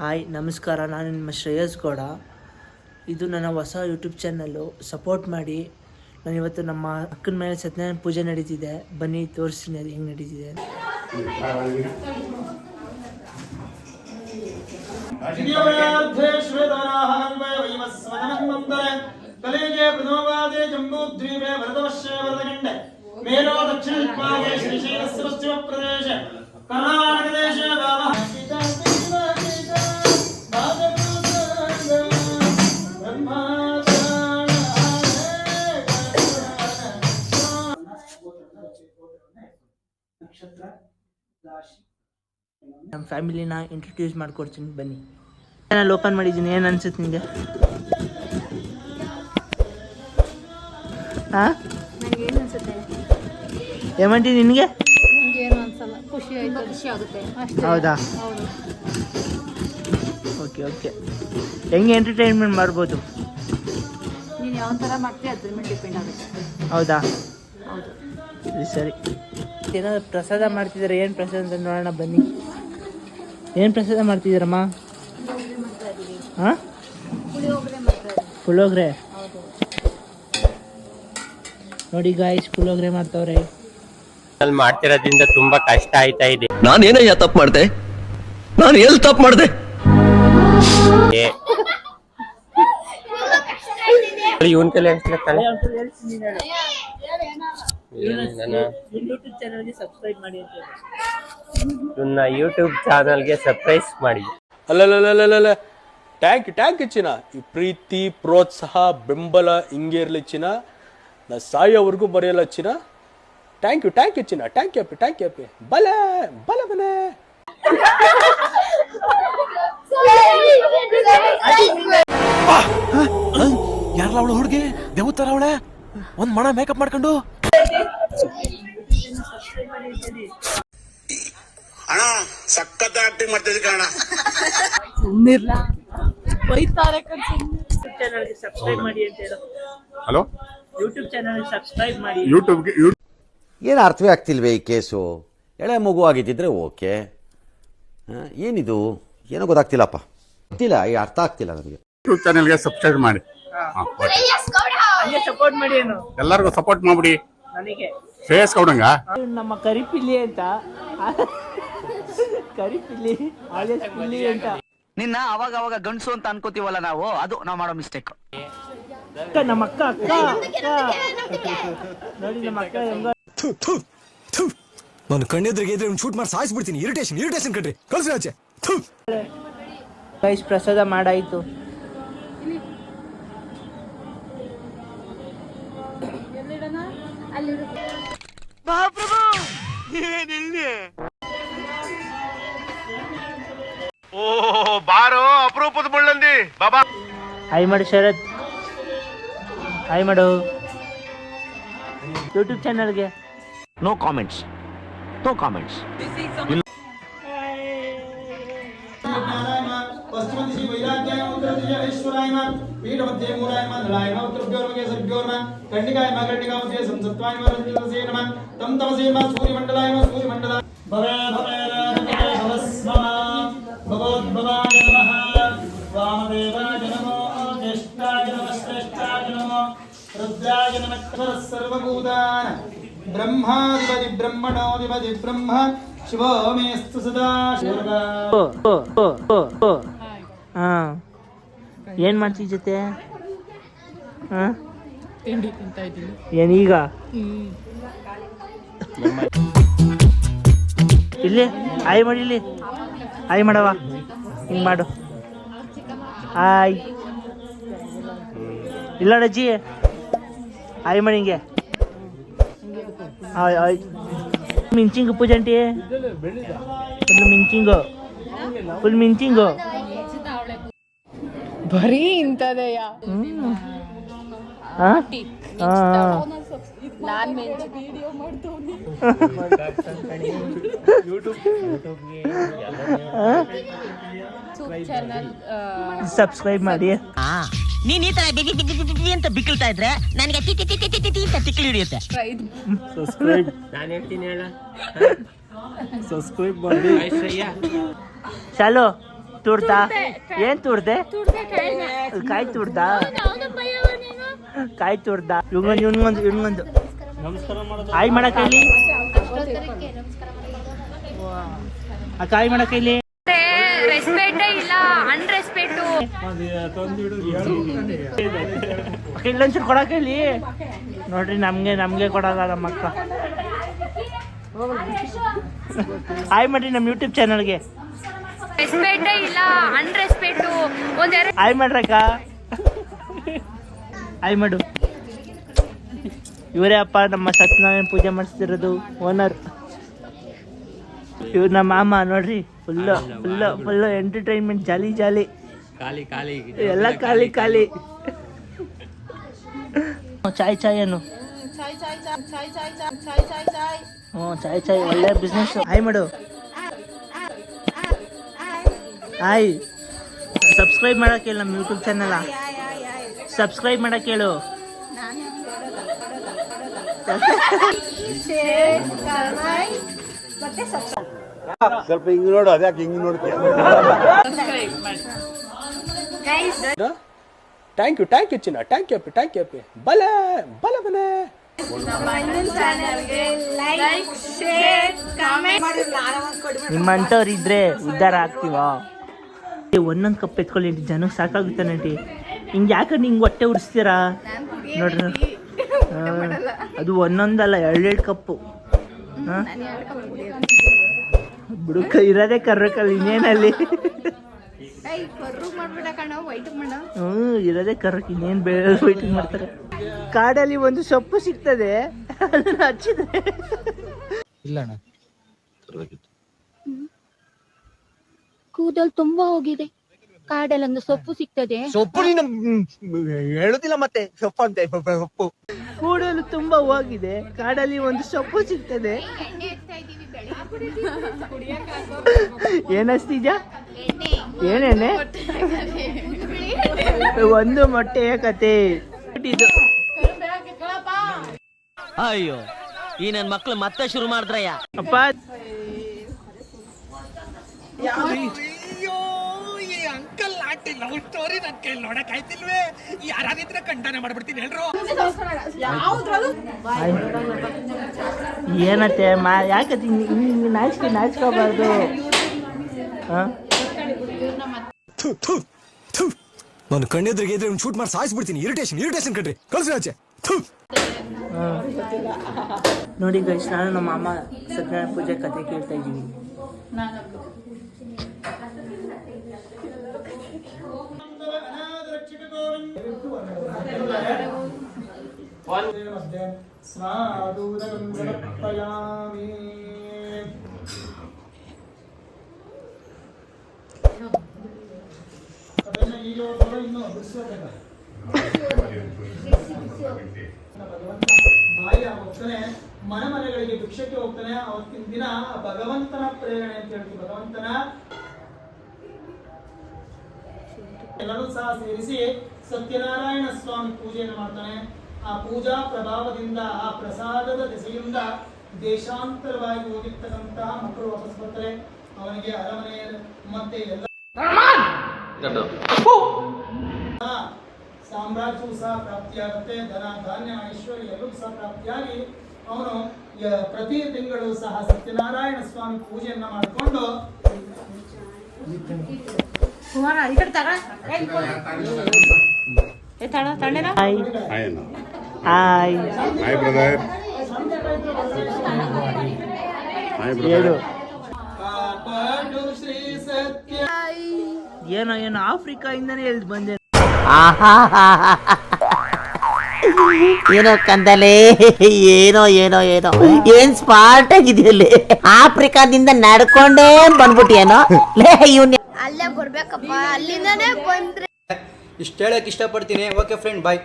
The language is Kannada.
ಹಾಯ್ ನಮಸ್ಕಾರ, ನಾನು ನಿಮ್ಮ ಶ್ರೇಯಸ್ ಗೌಡ. ಇದು ನನ್ನ ಹೊಸ ಯೂಟ್ಯೂಬ್ ಚಾನಲ್ಲು. ಸಪೋರ್ಟ್ ಮಾಡಿ. ನಾನು ಇವತ್ತು ನಮ್ಮ ಅಕ್ಕನ ಮೇಲೆ ಸತ್ಯನಾರಾಯಣ ಪೂಜೆ ನಡೀತಿದೆ. ಬನ್ನಿ ತೋರಿಸ್ತೀನಿ ಅದು ಹೆಂಗೆ ನಡೀತಿದೆ. ಕಲಿಗೆ ಪ್ರಥಮವಾದೆ ಜಂಬೂದ್ವೀಪೆ ಭರತವಶ್ಯ ವರದಖಂಡೆ ಮೇಲೋ ದಕ್ಷಿಣ ದಿಕ್ಪಾಲೆ ಶ್ರೀಶೈಲಸ್ಯ ಪಶ್ಚಿಮ ಪ್ರದೇಶ ಕರ್ನಾಟಕ ದೇಶ ನಮ್ಮ ಫ್ಯಾಮಿಲಿನ ಇಂಟ್ರೊಡ್ಯೂಸ್ ಮಾಡ್ಕೊಡ್ತೀನಿ ಬನ್ನಿ. ಚಾನಲ್ ಓಪನ್ ಮಾಡಿದ್ದೀನಿ. ಏನು ಅನ್ಸುತ್ತೆ ನಿಮಗೆ? ಹಾಂ ಏಮಂಟಿ ನಿನಗೆ? ಹೌದಾ? Okay okay. ಹೆಂಗೆ ಎಂಟರ್ಟೈನ್ಮೆಂಟ್ ಮಾಡ್ಬೋದು? ನೀನು ಯಾವ ಥರ ಮಾಡ್ತೀವಿ ಅದ್ರ ಮೇಲೆ ಡಿಪೆಂಡ್ ಆಗುತ್ತೆ. ಹೌದಾ? ಹೌದು. ಸರಿ. ಏನಾದ್ರು ಪ್ರಸಾದ ಮಾಡ್ತಿದ್ದಾರೆ. ಏನು ಪ್ರಸಾದ ಅಂತ ನೋಡೋಣ ಬನ್ನಿ. ಏನು ಪ್ರಸಾದ ಮಾಡ್ತಿದ್ದೀರಮ್ಮ? ಹಾಂ, ಪುಳಿಯೋಗರೆ. ನೋಡಿ ಗಾಯ್ಸ್, ಪುಳಿಯೋಗರೆ ಮಾಡ್ತವ್ರೆ. ಮಾಡ್ತಿರೋದ್ರಿಂದ ತುಂಬಾ ಕಷ್ಟ ಆಯ್ತಾ ಇದೆ. ನಾನೇನಯ್ಯ ತಪ್ಪು ಮಾಡ್ದೆ? ನಾನು ಎಲ್ಲಿ ತಪ್ಪು ಮಾಡ್ದೆ? ಇವನ್ ಕಲೆ ಯೂಟ್ಯೂಬ್ ಚಾನಲ್ಗೆ ಸಬ್ಸ್ಕ್ರೈಬ್ ಮಾಡಿ. ಅಲ್ಲಲ್ಲಲ್ಲಲ್ಲ, ಟ್ಯಾಂಕ್ ಚಿನ್ನ. ಈ ಪ್ರೀತಿ, ಪ್ರೋತ್ಸಾಹ, ಬೆಂಬಲ ಹಿಂಗೆ ಇರಲಿ ಚಿನ್ನ. ನಾ ಸಾಯೋವರೆಗೂ ಬರೆಯಲ್ಲ ಚಿನ್ನ. ಥ್ಯಾಂಕ್ ಯು ಚಿನ್ನ. ಟ್ಯಾಂಕ್ ಯು ಬಲೆ ಯಾರಲ್ಲ ಅವಳು ಹುಡುಗಿ? ದೇವತರ ಅವಳೆ. ಒಂದ್ ಮಣ ಮೇಕಪ್ ಮಾಡ್ಕೊಂಡು ಅಣ್ಣ ಸಖತ್ ಆಕ್ಟಿಂಗ್ ಮಾಡ್ತಿದ್ದೆ ಕಣ. ಚಾನಲ್ಗೆ ಸಬ್ಸ್ಕ್ರೈಬ್ ಮಾಡಿ ಅಂತ ಹೇಳು. ಹಲೋ, ಯೂಟ್ಯೂಬ್ ಚಾನಲ್ಗೆ ಸಬ್ಸ್ಕ್ರೈಬ್ ಮಾಡಿ. ಯೂಟ್ಯೂಬ್ಗೆ ಏನು ಅರ್ಥವೇ ಆಗ್ತಿಲ್ವೇ ಈ ಕೇಸು? ಎಳೆ ಮಗು ಆಗಿದ್ದಿದ್ರೆ ಓಕೆ. ಏನಿದು ಏನೋ ಗೊತ್ತಾಗ್ತಿಲ್ಲಪ್ಪ. ಗೊತ್ತಿಲ್ಲ, ಈ ಅರ್ಥ ಆಗ್ತಿಲ್ಲ ನನಗೆ. ಯೂಟ್ಯೂಬ್ ಚಾನಲ್ಗೆ ಸಬ್ಸ್ಕ್ರೈಬ್ ಮಾಡಿ. ಹಂಗೆ ಸಪೋರ್ಟ್ ಮಾಡಿ. ಏನು ಎಲ್ಲರಿಗೂ ಸಪೋರ್ಟ್ ಮಾಡ್ಬಿಡಿ. ನನಗೆ ಶ್ರೇಯಸ್ ಗೌಡಂಗ ನಮ್ಮ ಕರಿಪಿಲ್ಲಿ ಅಂತ, ಕರಿಪಿಲ್ಲಿ ಪಿಲ್ಲಿ ಅಂತ. ನಿನ್ನ ಅವಾಗ ಗಂಡಸು ಅಂತ ಅನ್ಕೋತೀವಲ್ಲ ನಾವು, ಅದು ನಾವು ಮಾಡೋ ಮಿಸ್ಟೇಕ್. ನಮ್ಮ ಅಕ್ಕ ನೋಡಿ, ನಮ್ಮ ಅಕ್ಕ ಹೆಂಗ ನಾನು ಕಣ್ಣೆದ್ರಿಗೆ ಇದ್ರೆ ಶೂಟ್ ಮಾಡಿ ಸಾಯಿಸ್ಬಿಡ್ತೀನಿ. ಇರಿಟೇಷನ್ ಕಣ್ರಿ. ಕಳ್ಸಿ ಆಚೆ. ಗೈಸ್, ಪ್ರಸಾದ ಮಾಡಾಯ್ತು. ಬಾರೋ ಅಪರೂಪದ ಮುಳ್ಳಂದಿ ಬಾಬಾ. ಹಾಯ್ ಮಾಡು ಶರತ್, ಹಾಯ್ ಮಾಡು ಯೂಟ್ಯೂಬ್ ಚಾನಲ್ಗೆ. No comments. ಪಶ್ಚಿಮ ದಿಶಿ ವೈರಾಗ್ಯಾಯ ಉತ್ತರ ದಿಶಿ ಐಶ್ವರ್ಯಾಯ ಪೀಠ ಮಧ್ಯೆ ಮೂಲಾಯ ನಲಾಯ ಉತ್ತರಭ್ಯೋರ್ಮಗೆ ಸರ್ಭ್ಯೋರ್ಮ ಖಂಡಿಕಾಯ ಖಂಡಿಕಾ ಮಧ್ಯೆ ಸಂಸತ್ವಾಯ ರಂಜಿತಸೇ ನಮಃ ತಂ ತಮಸೇ ನಮಃ ಸೂರ್ಯಮಂಡಲಾಯ ಸೂರ್ಯಮಂಡಲ ಭವೇ ಭವಸ್ಮಮ ಭವೋದ್ಭವಾಯ ನಮಃ ವಾಮದೇವಾಯ ನಮೋ ಜ್ಯೇಷ್ಠಾಯ ನಮಃ ಶ್ರೇಷ್ಠಾಯ ನಮೋ ರುದ್ರಾಯ ನಮಃ ಸರ್ವಭೂತಾನ ಬ್ರಹ್ಮಾಧಿಪತಿ ಬ್ರಹ್ಮಣೋಧಿಪತಿ ಬ್ರಹ್ಮ ಶಿವೋ ಮೇಸ್ತು ಸದಾ ಶಿವ. ಹಾಂ, ಏನು ಮಾಡ್ತೀವಿ ಜೊತೆ? ಹಾಂ, ಏನೀಗ? ಇಲ್ಲಿ ಆಯ್ ಮಾಡಿ, ಇಲ್ಲಿ ಆಯ್ ಮಾಡವ. ಹಿಂಗೆ ಮಾಡು. ಆಯ್ ಇಲ್ಲ ಅಜ್ಜಿ, ಆಯ್ ಮಾಡಿ ಹಿಂಗೆ. ಆಯ್ ಮಿಂಚಿಂಗು ಪೂಜಂಟಿ, ಫುಲ್ ಮಿಂಚಿಂಗು ಬರೀ ಇಂಥದೆಯ. ಸಬ್ಸ್ಕ್ರೈಬ್ ಮಾಡಿ. ನೀನ್ ಈ ತರ ಬಿಗಿ ಅಂತ ಬಿಕ್ಕಳ್ತಾ ಇದ್ರೆ ನನಗೆ ತಿಕ್ಕಲಿ ಹಿಡಿಯುತ್ತೆ. ನಾನು ಹೇಳ್ತೀನಿ ಹೇಳ ಸಬ್ಸ್ಕ್ರೈಬ್ ಮಾಡಿ. ಶಾಲು ತುಡ್ದ ಏನ್ ತುಡ್ದೆ? ಕಾಯಿ ತುಡ್ದ ಕಾಯಿ ತುಡ್ದ ಇವ್ನೊಂದು ಕಾಯಿ ಮಾಡಕೈಲಿ ಆ ಕಾಯಿ ಮಾಡಕೈಲಿ ರೆಸ್ಪೆಕ್ಟೇ ಇಲ್ಲ, ಅನ್ರೆಸ್ಪೆಕ್ಟು. ಇಲ್ಲೊಂಚೂರು ಕೊಡಕೈಲಿ ನೋಡ್ರಿ. ನಮ್ಗೆ ಕೊಡಲ್ಲ ನಮ್ಮ ಅಕ್ಕ. ಹಾಯ್ ಮಾಡ್ರಿ ನಮ್ಮ ಯೂಟ್ಯೂಬ್ ಚಾನಲ್ಗೆ. ರೆಸ್ಪೆಕ್ಟೇ ಇಲ್ಲ, ಅನ್ರೆಸ್ಪೆಕ್ಟು. ಒಂದೆರಡು ಹಾಯ್ ಮಾಡ್ರಕ್ಕ. ಹಾಯ್ ಮಾಡು. ಇವರೇ ಅಪ್ಪ ನಮ್ಮ ಸತ್ಯನಾರಾಯಣ ಪೂಜೆ ಮಾಡಿಸ್ತಿರೋದು ಓನರ್. ಇವ್ರು ನಮ್ಮ ಮಾಮ ನೋಡ್ರಿ. ಫುಲ್ಲು ಎಂಟರ್ಟೈನ್ಮೆಂಟ್, ಜಾಲಿ ಖಾಲಿ ಖಾಲಿ ಎಲ್ಲ ಖಾಲಿ. ಚಾಯ್ ಏನು? ಚಾಯ್ ಒಳ್ಳೆ ಬಿಸ್ನೆಸ್. ಹಾಯ್ ಮಾಡು. ಹಾಯ್. ಸಬ್ಸ್ಕ್ರೈಬ್ ಮಾಡಕ್ಕೆ ಹೇಳು ನಮ್ಮ ಯೂಟ್ಯೂಬ್ ಚಾನಲ್. ಸಬ್ಸ್ಕ್ರೈಬ್ ಮಾಡಕ್ಕೆ ಹೇಳು. ಸ್ವಲ್ಪ ಹಿಂಗ್ ನೋಡು, ಅದ್ಯಾಕೆ ಹಿಂಗ್ ನೋಡ್ತೀಯ? ಥ್ಯಾಂಕ್ ಯು ಚಿನ್ನ. ಥ್ಯಾಂಕ್ ಯು ಅಪ್ಪಿ. ಬಲೆ ನಿಮ್ಮಂಥವ್ರು ಇದ್ರೆ ಉದ್ಧಾರ ಆಗ್ತೀವ. ಒಂದೊಂದು ಕಪ್ ಎತ್ಕೊಳ್ಳಿ ಜನಕ್ಕೆ ಸಾಕಾಗುತ್ತೆ ನಟಿ. ಹಿಂಗೆ ಯಾಕಂದ್ರೆ ಹಿಂಗೆ ಹೊಟ್ಟೆ ಉರಿಸ್ತೀರಾ ನೋಡ್ರಿ. ಅದು ಒಂದೊಂದಲ್ಲ, 2 ಕಪ್ಪು. ಬುಡುಕ ಇರೋದೇ ಕರ್ರಕಲ್ಲಿ, ಇನ್ನೇನಲ್ಲಿ. ಇರೋದೇ ಕರ್ರಕ್, ಇನ್ನೇನು ವೈಟಿಂಗ್ ಮಾಡ್ತಾರೆ. ಕಾಡಲ್ಲಿ ಒಂದು ಸೊಪ್ಪು ಸಿಗ್ತದೆ, ಅದನ್ನ ಹಚ್ಚಿದ್ರೆ ಕೂದಲು ತುಂಬಾ ಹೋಗಿದೆ. ಕಾಡಲ್ಲಿ ಒಂದು ಸೊಪ್ಪು ಸಿಗ್ತದೆ. ಸೊಪ್ಪು ನೀನು ಹೇಳುದಿಲ್ಲ ಮತ್ತೆ ಸೊಪ್ಪು ಅಂತ. ಸೊಪ್ಪು ಕೂಡಲು ತುಂಬಾ ಹೋಗಿದೆ, ಕಾಡಲ್ಲಿ ಒಂದು ಸೊಪ್ಪು ಸಿಗ್ತದೆ. ಏನಸ್ತೀಜ? ಏನೇನೆ? ಒಂದು ಮೊಟ್ಟೆಯ ಕತೆ. ಅಯ್ಯೋ, ಈ ನನ್ ಮಕ್ಳು ಮತ್ತೆ ಶುರು ಮಾಡಿದ್ರಯ್ಯ. ಅಪ್ಪ ಅಂಕಲ್ ಆಂಟಿ ಲವ್ ಸ್ಟೋರಿ ನನ್ ಕೈ ನೋಡಕ್ ಆಯ್ತಿಲ್ವೇ? ಯಾರಾದಿದ್ರೆ ಖಂಡನೆ ಮಾಡ್ಬಿಡ್ತೀನಿ ಹೇಳ್ರು. ಏನತ್ತೆ ಯಾಕತ್ತೆ ನಾಚ್ಕೋಬಾರ್ದು. ನಾನು ಕಣ್ಣೆದ್ರಿಗೆ ಇದ್ರೆ ಶೂಟ್ ಮಾಡಿ ಸಾಯಿಸ್ಬಿಡ್ತೀನಿ. ಇರಿಟೇಷನ್ ಕಣ್ರಿ. ಕಳ್ಸಿ ಆಚೆ. ನೋಡಿ ಗೈಸ್, ನಾನು ನಮ್ಮ ಅಮ್ಮ ಸತ್ಯನಾರಾಯಣ ಪೂಜೆ ಕತೆ ಕೇಳ್ತಾ ಇದ್ದೀವಿ. ಬಾಯಿ ಹೋಗ್ತಾನೆ, ಮನೆಗಳಿಗೆ ಭಿಕ್ಷಕ್ಕೆ ಹೋಗ್ತಾನೆ. ಅವತ್ತಿನ ದಿನ ಭಗವಂತನ ಪ್ರೇರಣೆ ಅಂತ ಹೇಳ್ತೀವಿ. ಭಗವಂತನ ಎಲ್ಲರೂ ಸಹ ಸೇರಿಸಿ ಸತ್ಯನಾರಾಯಣ ಸ್ವಾಮಿ ಪೂಜೆಯನ್ನು ಮಾಡ್ತಾನೆ. ಆ ಪೂಜಾ ಪ್ರಭಾವದಿಂದ, ಆ ಪ್ರಸಾದದ ದೆಸೆಯಿಂದ ದೇಶಾಂತರವಾಗಿ ಹೋಗಿರ್ತಕ್ಕಂತಹ ಮಕ್ಕಳು ವಾಪಸ್ ಬರ್ತಾರೆ. ಅವನಿಗೆ ಅರಮನೆ ಮತ್ತೆ ಎಲ್ಲ ಸಾಮ್ರಾಜ್ಯವು ಸಹ ಪ್ರಾಪ್ತಿಯಾಗುತ್ತೆ. ಧನ ಧಾನ್ಯ ಐಶ್ವರ್ಯ ಎಲ್ಲವೂ ಸಹ ಪ್ರಾಪ್ತಿಯಾಗಿ ಅವನು ಪ್ರತಿ ತಿಂಗಳು ಸಹ ಸತ್ಯನಾರಾಯಣ ಸ್ವಾಮಿ ಪೂಜೆಯನ್ನ ಮಾಡಿಕೊಂಡು ಶ್ರೀ ಸತ್ಯ ಏನೋ ಆಫ್ರಿಕಾಯಿಂದನೇ ಎಲ್ಲಿ ಬಂದೆ. ಏನೋ ಕಂದಲೆ, ಏನೋ ಏನ್ ಸ್ಮಾರ್ಟ್ ಆಗಿದೆಯಲ್ಲಿ. ಆಫ್ರಿಕಾದಿಂದ ನಡ್ಕೊಂಡೇ ಬಂದ್ಬಿಟ್ಟಿಯೇನೋ ಲೇ ಇವ್ನ. ಅಲ್ಲೇ ಬರ್ಬೇಕಪ್ಪ, ಅಲ್ಲಿಂದಾನೇ ಬಂದ್ರೆ. ಇಷ್ಟು ಹೇಳಕ್ ಇಷ್ಟಪಡ್ತೀನಿ. ಓಕೆ ಫ್ರೆಂಡ್, ಬಾಯ್.